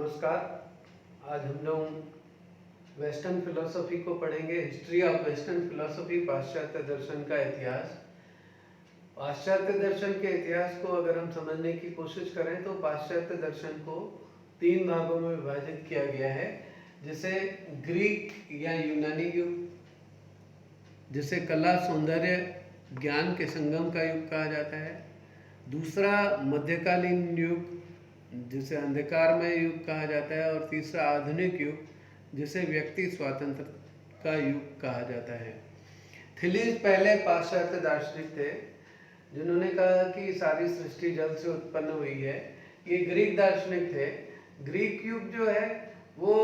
नमस्कार। आज हम लोग वेस्टर्न फिलोसफी को पढ़ेंगे। हिस्ट्री ऑफ वेस्टर्न फिलोसफी, पाश्चात्य दर्शन का इतिहास। पाश्चात्य दर्शन के इतिहास को अगर हम समझने की कोशिश करें तो पाश्चात्य दर्शन को 3 भागों में विभाजित किया गया है, जिसे ग्रीक या यूनानी युग, जिसे कला, सौंदर्य, ज्ञान के संगम का युग कहा जाता है। दूसरा मध्यकालीन युग, जिसे अंधकारमय युग कहा जाता है। और तीसरा आधुनिक युग, जिसे व्यक्ति स्वातंत्र का युग कहा जाता है। थेलीज पहले पाश्चात्य दार्शनिक थे, जिन्होंने कहा कि सारी सृष्टि जल से उत्पन्न हुई है। ये ग्रीक दार्शनिक थे। ग्रीक युग जो है वो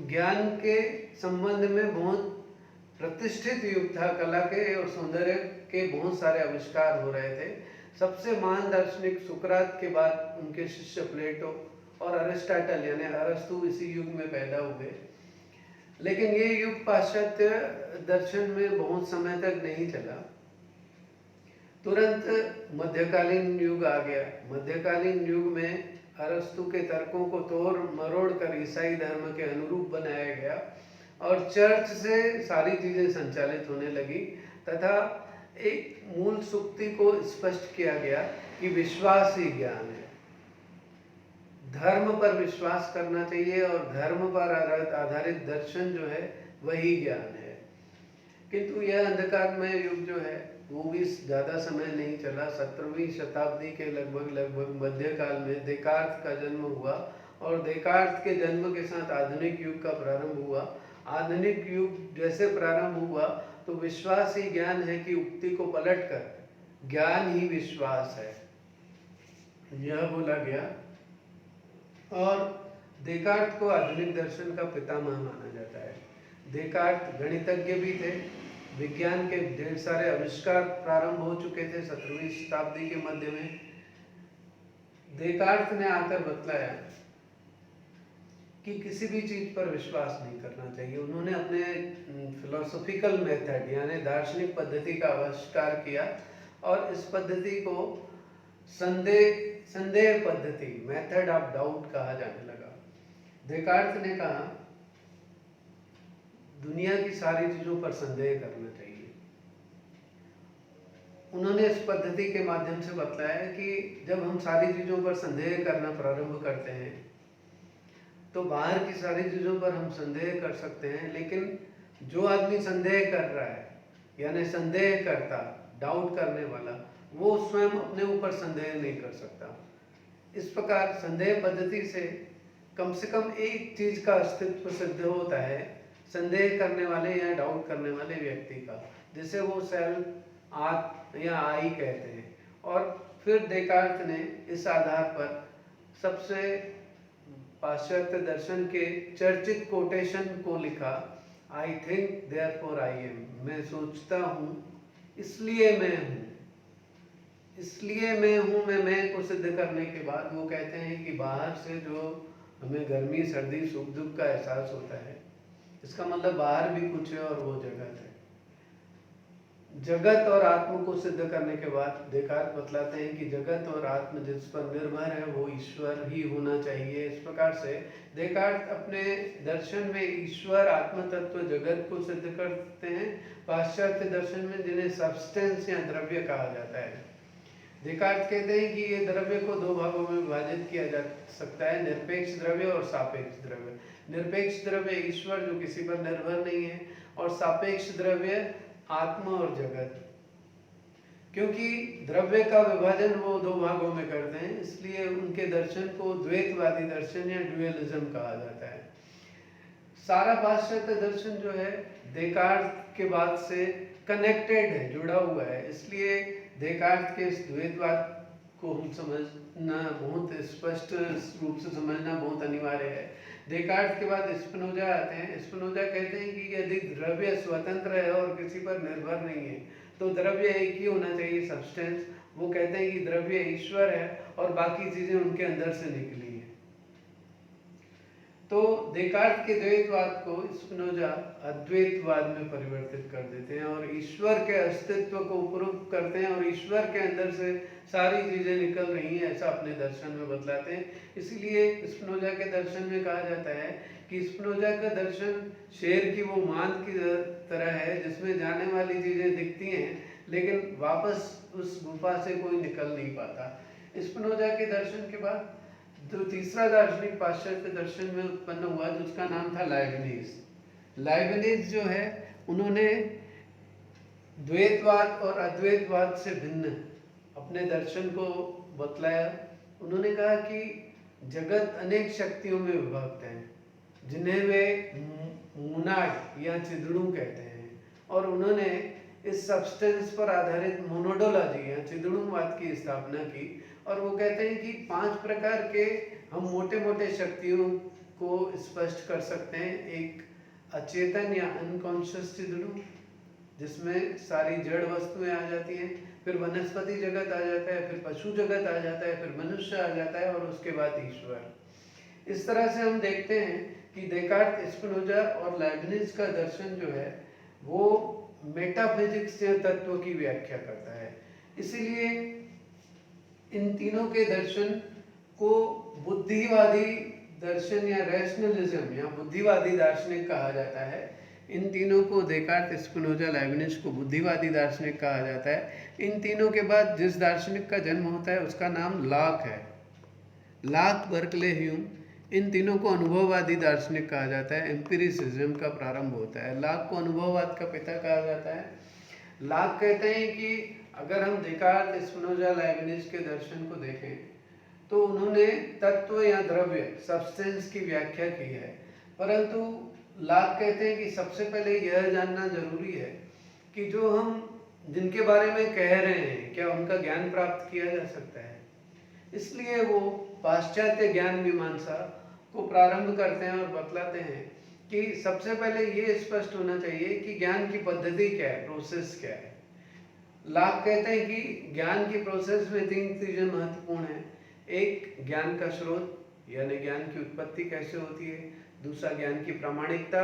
ज्ञान के संबंध में बहुत प्रतिष्ठित युग था। कला के और सौंदर्य के बहुत सारे आविष्कार हो रहे थे। सबसे महान दार्शनिक सुकरात के बाद उनके शिष्य प्लेटो और अरिस्टाटल यानी अरस्तु इसी युग में पैदा हुए। लेकिन ये युग पाश्चात्य दर्शन में बहुत समय तक नहीं चला। तुरंत मध्यकालीन युग आ गया। मध्यकालीन युग में अरस्तु के तर्कों को तोड़ मरोड़ कर ईसाई धर्म के अनुरूप बनाया गया और चर्च से सारी चीजें संचालित होने लगी तथा एक मूल सुक्ति को स्पष्ट किया गया कि विश्वास ही ज्ञान है। धर्म पर विश्वास करना चाहिए और धर्म पर आधारित दर्शन जो है वही ज्ञान है। किंतु यह अंधकारमय युग जो है वो भी ज़्यादा समय नहीं चला। 17वीं शताब्दी के लगभग मध्यकाल में देकार्त का जन्म हुआ और देकार्त के जन्म के साथ आधुनिक युग का प्रारंभ हुआ। आधुनिक युग जैसे प्रारंभ हुआ तो विश्वास ही ज्ञान है की उक्ति को पलटकर ज्ञान ही विश्वास है, यह बोला गया। और देकार्त को आधुनिक दर्शन का पितामह माना जाता है। देकार्त गणितज्ञ भी थे। विज्ञान के ढेर सारे आविष्कार प्रारंभ हो चुके थे 17वीं शताब्दी के मध्य में। देकार्त ने आकर बतलाया कि किसी भी चीज पर विश्वास नहीं करना चाहिए। उन्होंने अपने फिलोसॉफिकल मेथड यानी दार्शनिक पद्धति का आविष्कार किया और इस पद्धति को संदेह पद्धति, मेथड ऑफ डाउट कहा जाने लगा। देकार्त ने कहा दुनिया की सारी चीजों पर संदेह करना चाहिए। उन्होंने इस पद्धति के माध्यम से बतलाया कि जब हम सारी चीजों पर संदेह करना प्रारंभ करते हैं तो बाहर की सारी चीजों पर हम संदेह कर सकते हैं, लेकिन जो आदमी संदेह कर रहा है यानी संदेह करता, डाउट करने वाला, वो स्वयं अपने ऊपर संदेह नहीं कर सकता। इस प्रकार संदेह पद्धति से कम एक चीज का अस्तित्व सिद्ध होता है, संदेह करने वाले या डाउट करने वाले व्यक्ति का, जिसे वो सेल्फ, आत्म या आई कहते हैं। और फिर देकार्त ने इस आधार पर सबसे पाश्चात्य दर्शन के चर्चित कोटेशन को लिखा, I think therefore I am, मैं सोचता हूँ इसलिए मैं हूँ। इसलिए मैं हूँ में मैं को सिद्ध करने के बाद वो कहते हैं कि बाहर से जो हमें गर्मी, सर्दी, सुख दुख का एहसास होता है, इसका मतलब बाहर भी कुछ है और वो जगत है। जगत और आत्म को सिद्ध करने के बाद देकार्त बतलाते हैं कि जगत और आत्म जिस पर निर्भर है वो ईश्वर ही होना चाहिए। इस प्रकार से देकार्त अपने दर्शन में ईश्वर, आत्म तत्व, जगत को सिद्ध करते हैं। पाश्चात्य दर्शन में जिन्हें सब्सटेंस या द्रव्य कहा जाता है। देकार्त कहते हैं कि ये द्रव्य को 2 भागों में विभाजित किया जा सकता है, निरपेक्ष द्रव्य और सापेक्ष द्रव्य। निरपेक्ष द्रव्य ईश्वर जो किसी पर निर्भर नहीं है, और सापेक्ष द्रव्य आत्मा और जगत। क्योंकि द्रव्य का विभाजन वो 2 भागों में करते हैं, इसलिए उनके दर्शन को द्वैतवादी दर्शन या ड्यूअलिज्म कहा जाता है। सारा पाश्चात्य दर्शन जो है देकार्त के बाद से कनेक्टेड है, जुड़ा हुआ है। इसलिए देकार्त के इस द्वैतवाद को हम समझना बहुत स्पष्ट रूप से समझना बहुत अनिवार्य है। देकार्त के बाद स्पिनोजा आते हैं। स्पिनोजा कहते हैं कि यदि द्रव्य स्वतंत्र है और किसी पर निर्भर नहीं है तो द्रव्य एक ही होना चाहिए, सब्सटेंस। वो कहते हैं कि द्रव्य ईश्वर है और बाकी चीजें उनके अंदर से निकली हैं। तो देकार्त के द्वैतवाद को स्पिनोजा अद्वैतवाद में परिवर्तित कर देते हैं और ईश्वर के अस्तित्व को प्रूव करते हैं और ईश्वर के अंदर से सारी चीजें निकल रही हैं, ऐसा अपने दर्शन में बतलाते हैं। इसीलिए स्पिनोजा के दर्शन में कहा जाता है कि स्पिनोजा का दर्शन शेर की वो मान की तरह है जिसमें जाने वाली चीजें दिखती हैं लेकिन वापस उस गुफा से कोई निकल नहीं पाता। स्पिनोजा के दर्शन के बाद जो तीसरा दार्शनिक पाश्चात्य दर्शन में उत्पन्न हुआ जिसका नाम था लाइबनिज। लाइबनिज जो है उन्होंने द्वैतवाद और अद्वैतवाद से भिन्न अपने दर्शन को बतलाया। उन्होंने कहा कि जगत अनेक शक्तियों में विभक्त है जिन्हें वे मोनाड या चिदड़ू कहते हैं और उन्होंने इस सब्सटेंस पर आधारित मोनोडोलॉजी या चिदड़ूवाद की स्थापना की और वो कहते हैं कि 5 प्रकार के हम मोटे मोटे शक्तियों को स्पष्ट कर सकते हैं। एक अचेतन या अनकॉन्शियस चिदड़ू जिसमें सारी जड़ वस्तुएं आ जाती हैं, फिर वनस्पति जगत आ जाता है, फिर पशु जगत आ जाता है, फिर मनुष्य आ जाता है और उसके बाद ईश्वर। इस तरह से हम देखते हैं कि देकार्त, स्पिनोजा और लाइबनिज का दर्शन जो है वो मेटाफिजिक्स या तत्व की व्याख्या करता है। इसीलिए इन तीनों के दर्शन को बुद्धिवादी दर्शन या रैशनलिज्म या बुद्धिवादी दार्शनिक कहा जाता है। इन तीनों को देकार्त, स्पिनोजा, लाइबनिज को बुद्धिवादी दार्शनिक कहा जाता है। इन तीनों के बाद जिस दार्शनिक का जन्म होता है उसका नाम लाक है। लाक, बर्कले, ह्यूम, इन तीनों को अनुभववादी दार्शनिक कहा जाता है। एम्पिरिसिज्म का प्रारंभ होता है। लाक को अनुभववाद का पिता कहा जाता है। लाक कहते हैं कि अगर हम देकार्त, स्पिनोजा, लाइबनिज के दर्शन को देखें तो उन्होंने तत्व या द्रव्य सब्सटेंस की व्याख्या की है, परंतु लाक कहते हैं कि सबसे पहले यह जानना जरूरी है कि जो हम जिनके बारे में कह रहे हैं क्या उनका ज्ञान प्राप्त किया जा सकता है। इसलिए वो पाश्चात्य ज्ञान मीमांसा को प्रारंभ करते हैं और बतलाते हैं कि सबसे पहले ये स्पष्ट होना चाहिए कि ज्ञान की पद्धति क्या है, प्रोसेस क्या है। लाक कहते हैं कि ज्ञान की प्रोसेस में 3 चीजें महत्वपूर्ण हैं। एक, ज्ञान का स्रोत यानी ज्ञान की उत्पत्ति कैसे होती है। दूसरा, ज्ञान की प्रामाणिकता,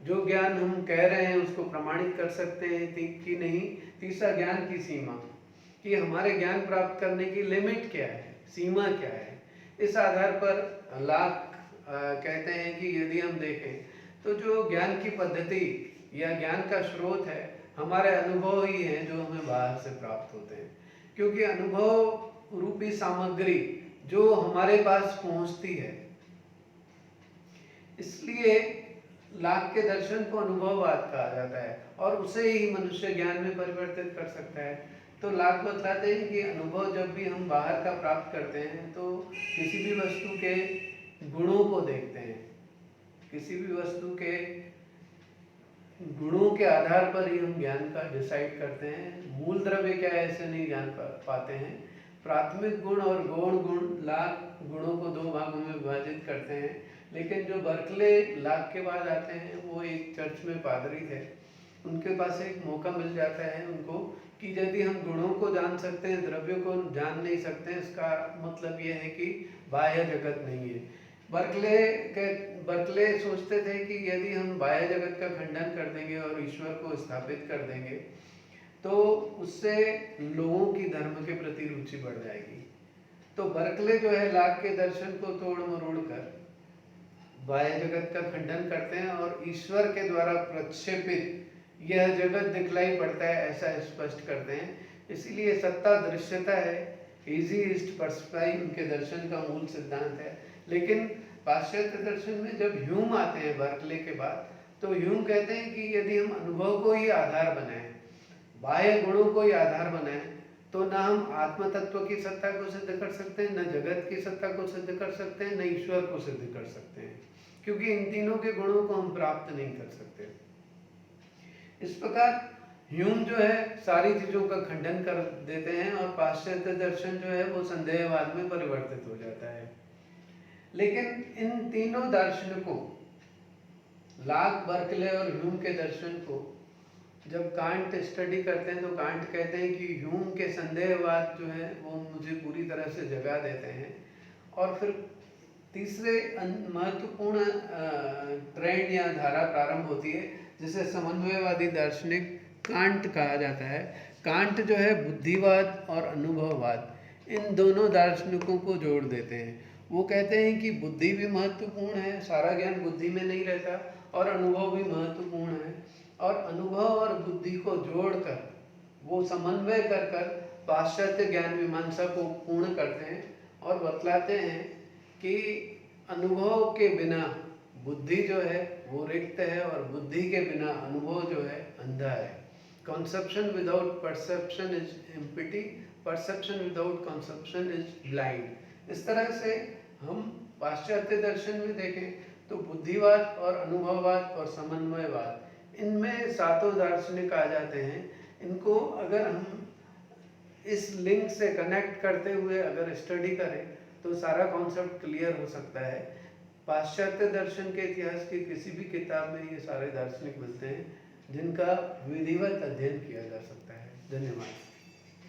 जो ज्ञान हम कह रहे हैं उसको प्रमाणित कर सकते हैं कि नहीं। तीसरा, ज्ञान की सीमा, कि हमारे ज्ञान प्राप्त करने की लिमिट क्या है, सीमा क्या है। इस आधार पर लाक कहते हैं कि यदि हम देखें तो जो ज्ञान की पद्धति या ज्ञान का स्रोत है हमारे अनुभव ही हैं जो हमें बाहर से प्राप्त होते हैं, क्योंकि अनुभव रूपी सामग्री जो हमारे पास पहुंचती है। इसलिए लाक के दर्शन को अनुभववाद कहा जाता है और उसे ही मनुष्य ज्ञान में परिवर्तित कर सकता है। तो लाक बतलाते हैं कि अनुभव जब भी हम बाहर का प्राप्त करते हैं तो किसी भी वस्तु के गुणों को देखते हैं, किसी भी वस्तु के गुणों के आधार पर ही हम ज्ञान का डिसाइड करते हैं। मूल द्रव्य क्या है ऐसे नहीं जान पाते हैं। प्राथमिक गुण और गौण गुण, लाक गुणों को 2 भागों में विभाजित करते हैं। लेकिन जो बर्कले लाक के बाद आते हैं वो एक चर्च में पादरी थे, उनके पास एक मौका मिल जाता है उनको कि यदि हम गुणों को जान सकते हैं द्रव्य को जान नहीं सकते, इसका मतलब ये है कि बाह्य जगत नहीं है। बर्कले सोचते थे कि यदि हम बाह्य जगत का खंडन कर देंगे और ईश्वर को स्थापित कर देंगे तो उससे लोगों की धर्म के प्रति रुचि बढ़ जाएगी। तो बर्कले जो है लाक के दर्शन को तोड़ मरोड़ कर बाह्य जगत का खंडन करते हैं और ईश्वर के द्वारा प्रक्षेपित यह जगत दिखलाई पड़ता है ऐसा स्पष्ट करते हैं। इसीलिए सत्ता दृश्यता है, इजी ईस्ट परस्पाई उनके दर्शन का मूल सिद्धांत है। लेकिन पाश्चात्य दर्शन में जब ह्यूम आते हैं बर्कले के बाद, तो ह्यूम कहते हैं कि यदि हम अनुभव को ही आधार बनाएं, बाह्य गुणों को ही आधार बनाएं, तो ना हम आत्म तत्व की सत्ता को सिद्ध कर सकते हैं, न जगत की सत्ता को सिद्ध कर सकते हैं, न ईश्वर को सिद्ध कर सकते हैं, क्योंकि इन तीनों के गुणों को हम प्राप्त नहीं कर सकते। इस प्रकार ह्यूम जो है सारी चीजों का खंडन कर देते हैं और पाश्चात्य दर्शन जो है वो संदेहवाद में परिवर्तित हो जाता है। लेकिन इन तीनों दार्शनिकों लाक, बर्कले और ह्यूम के दर्शन को जब कांट स्टडी करते हैं तो कांट कहते हैं कि ह्यूम के संदेहवाद जो है वो मुझे पूरी तरह से जगा देते हैं और फिर तीसरे महत्वपूर्ण ट्रेंड या धारा प्रारंभ होती है जिसे समन्वयवादी दार्शनिक कांट कहा जाता है। कांट जो है बुद्धिवाद और अनुभववाद इन दोनों दार्शनिकों को जोड़ देते हैं। वो कहते हैं कि बुद्धि भी महत्वपूर्ण है, सारा ज्ञान बुद्धि में नहीं रहता, और अनुभव भी महत्वपूर्ण है, और अनुभव और बुद्धि को जोड़कर वो समन्वय कर कर पाश्चात्य ज्ञान मीमांसा को पूर्ण करते हैं और बतलाते हैं कि अनुभव के बिना बुद्धि जो है वो रिक्त है और बुद्धि के बिना अनुभव जो है अंधा है। Conception without perception is empty, perception without conception is blind. इस तरह से हम पाश्चात्य दर्शन में देखें तो बुद्धिवाद और अनुभववाद और समन्वयवाद इनमें सातों दार्शनिक आ जाते हैं। इनको अगर हम इस लिंक से कनेक्ट करते हुए अगर स्टडी करें तो सारा कॉन्सेप्ट क्लियर हो सकता है। पाश्चात्य दर्शन के इतिहास की किसी भी किताब में ये सारे दार्शनिक मिलते हैं जिनका विधिवत अध्ययन किया जा सकता है। धन्यवाद।